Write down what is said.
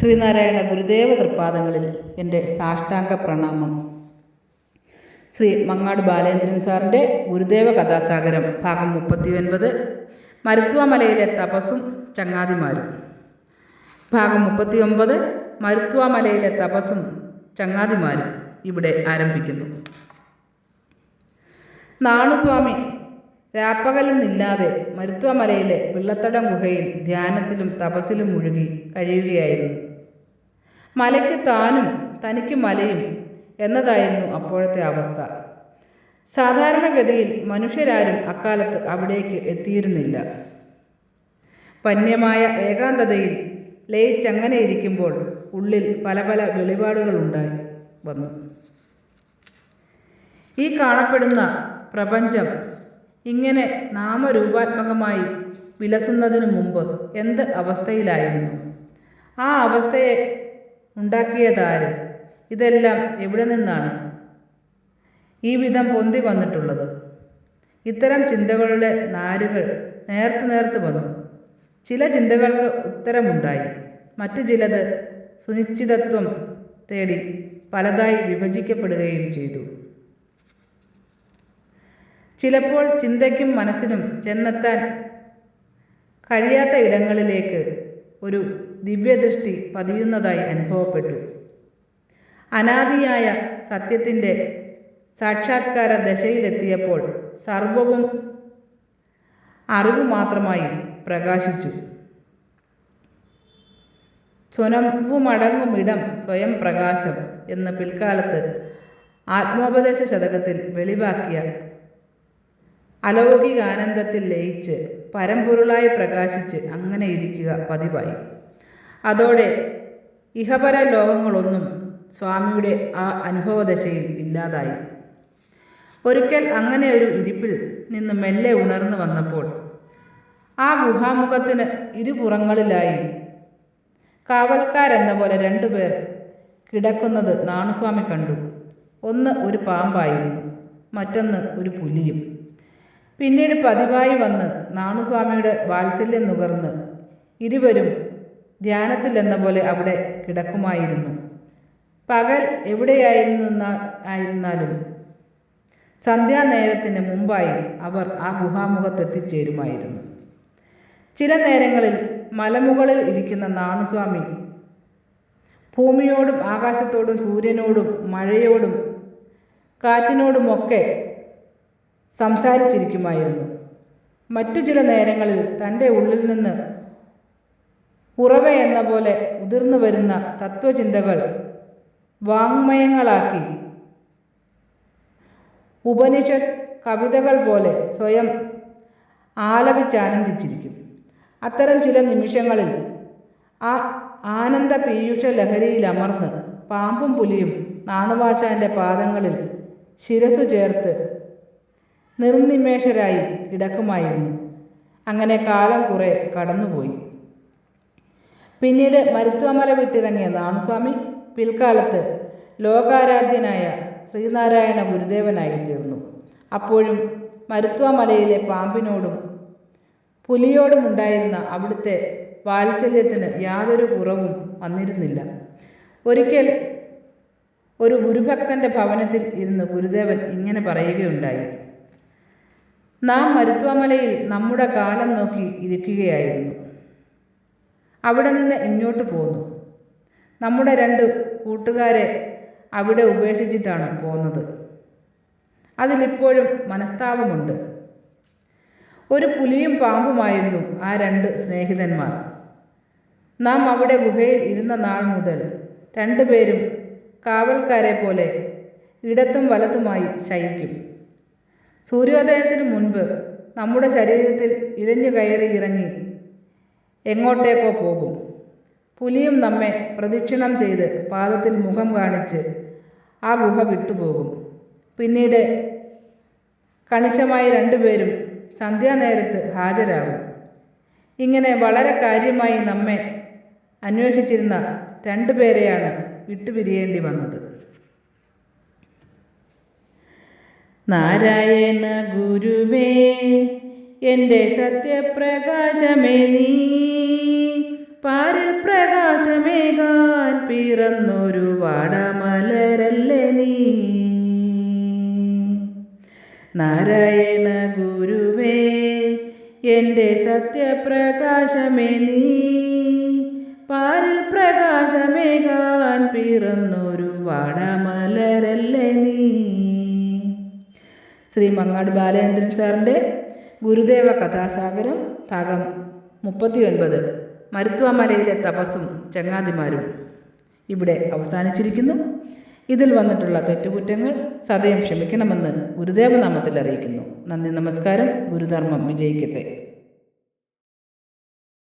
ശ്രീനാരായണ ഗുരുദേവ തൃപ്പാദങ്ങളിൽ എൻ്റെ സാഷ്ടാംഗ പ്രണാമം. ശ്രീ മങ്ങാട് ബാലേന്ദ്രൻ സാറിൻ്റെ ഗുരുദേവ കഥാസാഗരം ഭാഗം 39 മരുത്വാമലയിലെ തപസ്സും ചങ്ങാതിമാരും. ഭാഗം 39 മരുത്വാമലയിലെ തപസ്സും ചങ്ങാതിമാരും ഇവിടെ ആരംഭിക്കുന്നു. നാണുസ്വാമി രാപ്പകലെന്നില്ലാതെ മരുത്വാമലയിലെ പിള്ളത്തടം ഗുഹയിൽ ധ്യാനത്തിലും തപസ്സിലും മുഴുകി കഴിയുകയായിരുന്നു. മലയ്ക്ക് താനും തനിക്ക് മലയും എന്നതായിരുന്നു അപ്പോഴത്തെ അവസ്ഥ. സാധാരണഗതിയിൽ മനുഷ്യരാരും അക്കാലത്ത് അവിടേക്ക് എത്തിയിരുന്നില്ല. വന്യമായ ഏകാന്തതയിൽ ലയിച്ചങ്ങനെ ഇരിക്കുമ്പോൾ ഉള്ളിൽ പല പല വെളിപാടുകളുണ്ടായി വന്നു. ഈ കാണപ്പെടുന്ന പ്രപഞ്ചം ഇങ്ങനെ നാമരൂപാത്മകമായി വിലസുന്നതിനു മുമ്പ് എന്ത് അവസ്ഥയിലായിരുന്നു? ആ അവസ്ഥയെ ഉണ്ടാക്കിയതാര്? ഇതെല്ലാം എവിടെ നിന്നാണ് ഈ വിധം പൊന്തി വന്നിട്ടുള്ളത്? ഇത്തരം ചിന്തകളുടെ നാരുകൾ നേർത്ത് വന്നു. ചില ചിന്തകൾക്ക് ഉത്തരമുണ്ടായി, മറ്റു ചിലത് സുനിശ്ചിതത്വം തേടി പലതായി വിഭജിക്കപ്പെടുകയും ചെയ്തു. ചിലപ്പോൾ ചിന്തയ്ക്കും മനസ്സിനും ചെന്നെത്താൻ കഴിയാത്ത ഇടങ്ങളിലേക്ക് ഒരു ദിവ്യദൃഷ്ടി പതിയുന്നതായി അനുഭവപ്പെട്ടു. അനാദിയായ സത്യത്തിൻ്റെ സാക്ഷാത്കാര ദശയിലെത്തിയപ്പോൾ സർവവും അറിവ് മാത്രമായി പ്രകാശിച്ചു. സ്വനവുമടങ്ങുമിടം സ്വയം പ്രകാശം എന്ന് പിൽക്കാലത്ത് ആത്മോപദേശ ശതകത്തിൽ വെളിവാക്കിയ അലൗകികാനന്ദത്തിൽ ലയിച്ച് പരമ്പൊരുളായി പ്രകാശിച്ച് അങ്ങനെ ഇരിക്കുക പതിവായി. അതോടെ ഇഹപര ലോകങ്ങളൊന്നും സ്വാമിയുടെ ആ അനുഭവദശയിൽ ഇല്ലാതായി. ഒരിക്കൽ അങ്ങനെ ഒരു ഇരിപ്പിൽ നിന്ന് മെല്ലെ ഉണർന്നു വന്നപ്പോൾ ആ ഗുഹാമുഖത്തിന് ഇരുപുറങ്ങളിലായി കാവൽക്കാരെന്ന പോലെ 2 പേർ കിടക്കുന്നത് നാണുസ്വാമി കണ്ടു. ഒന്ന് ഒരു പാമ്പായിരുന്നു, മറ്റൊന്ന് ഒരു പുലിയും. പിന്നീട് പതിവായി വന്ന് നാണുസ്വാമിയുടെ വാത്സല്യം നുകർന്ന് ഇരുവരും ധ്യാനത്തിലെന്ന പോലെ അവിടെ കിടക്കുമായിരുന്നു. പകൽ എവിടെയായിരുന്നാലും സന്ധ്യാനേരത്തിന് മുമ്പായി അവർ ആ ഗുഹാമുഖത്തെത്തിച്ചേരുമായിരുന്നു. ചില നേരങ്ങളിൽ മലമുകളിൽ ഇരിക്കുന്ന നാണുസ്വാമി ഭൂമിയോടും ആകാശത്തോടും സൂര്യനോടും മഴയോടും കാറ്റിനോടുമൊക്കെ സംസാരിച്ചിരിക്കുമായിരുന്നു. മറ്റു ചില നേരങ്ങളിൽ തൻ്റെ ഉള്ളിൽ നിന്ന് ഉറവയെന്ന പോലെ ഉതിർന്നു വരുന്ന തത്വചിന്തകൾ വാങ്മയങ്ങളാക്കി ഉപനിഷത്ത് കവിതകൾ പോലെ സ്വയം ആലപിച്ചാനന്ദിച്ചിരിക്കും. അത്തരം ചില നിമിഷങ്ങളിൽ ആ ആനന്ദ പീയൂഷ ലഹരിയിലമർന്ന് പാമ്പും പുലിയും നാണുവാശാൻ്റെ പാദങ്ങളിൽ ശിരസ് ചേർത്ത് നിർനിമേഷരായി കിടക്കുമായിരുന്നു. അങ്ങനെ കാലം കുറെ കടന്നുപോയി. പിന്നീട് മരുത്വാമല വിട്ടിറങ്ങിയ നാണുസ്വാമി പിൽക്കാലത്ത് ലോകാരാധ്യനായ ശ്രീനാരായണ ഗുരുദേവനായി തീർന്നു. അപ്പോഴും മരുത്വാമലയിലെ പാമ്പിനോടും പുലിയോടും ഉണ്ടായിരുന്ന അവിടുത്തെ വാത്സല്യത്തിന് യാതൊരു കുറവും വന്നിരുന്നില്ല. ഒരിക്കൽ ഒരു ഗുരുഭക്തൻ്റെ ഭവനത്തിൽ ഇരുന്ന് ഗുരുദേവൻ ഇങ്ങനെ പറയുകയുണ്ടായി: നാം മരുത്വാമലയിൽ നമ്മുടെ കാലം നോക്കി ഇരിക്കുകയായിരുന്നു. അവിടെ നിന്ന് ഇങ്ങോട്ട് പോന്നു. നമ്മുടെ 2 കൂട്ടുകാരെ അവിടെ ഉപേക്ഷിച്ചിട്ടാണ് പോന്നത്. അതിലിപ്പോഴും മനസ്താപമുണ്ട്. ഒരു പുലിയും പാമ്പുമായിരുന്നു ആ 2 സ്നേഹിതന്മാർ. നാം അവിടെ ഗുഹയിൽ ഇരുന്ന നാൾ മുതൽ 2 പേരും കാവൽക്കാരെ പോലെ ഇടത്തും വലത്തുമായി ശയിക്കും. സൂര്യോദയത്തിനു മുൻപ് നമ്മുടെ ശരീരത്തിൽ ഇഴഞ്ഞു കയറി ഇറങ്ങി എങ്ങോട്ടേക്കോ പോകും. പുലിയും നമ്മെ പ്രദക്ഷിണം ചെയ്ത് പാദത്തിൽ മുഖം കാണിച്ച് ആ ഗുഹ വിട്ടുപോകും. പിന്നീട് കണിശമായി 2 പേരും സന്ധ്യാനേരത്ത് ഹാജരാകും. ഇങ്ങനെ വളരെ കാര്യമായി നമ്മെ അന്വേഷിച്ചിരുന്ന 2 പേരെയാണ് വിട്ടുപിരിയേണ്ടി വന്നത്. നാരായണ ഗുരുവേ, എൻ്റെ സത്യപ്രകാശമേ നീ, പാരിൽ പ്രകാശ പ്രകാശമേകാൻ പിറന്നൊരു വാടാമലരല്ലേ നീ. നാരായണ ഗുരുവേ എൻ്റെ സത്യപ്രകാശമേ നീ, പാരിൽ പ്രകാശമേകാൻ പിറന്നൊരു വാടാമലരല്ലേ നീ. ശ്രീ മങ്ങാട് ബാലചന്ദ്രൻ സാറിൻ്റെ ഗുരുദേവ കഥാസാഗരം ഭാഗം 39 മരുത്വാമലയിലെ തപസ്സും ചങ്ങാതിമാരും ഇവിടെ അവസാനിച്ചിരിക്കുന്നു. ഇതിൽ വന്നിട്ടുള്ള തെറ്റുകുറ്റങ്ങൾ സദയം ക്ഷമിക്കണമെന്ന് ഗുരുദേവനാമത്തിൽ അറിയിക്കുന്നു. നന്ദി, നമസ്കാരം. ഗുരുധർമ്മം വിജയിക്കട്ടെ.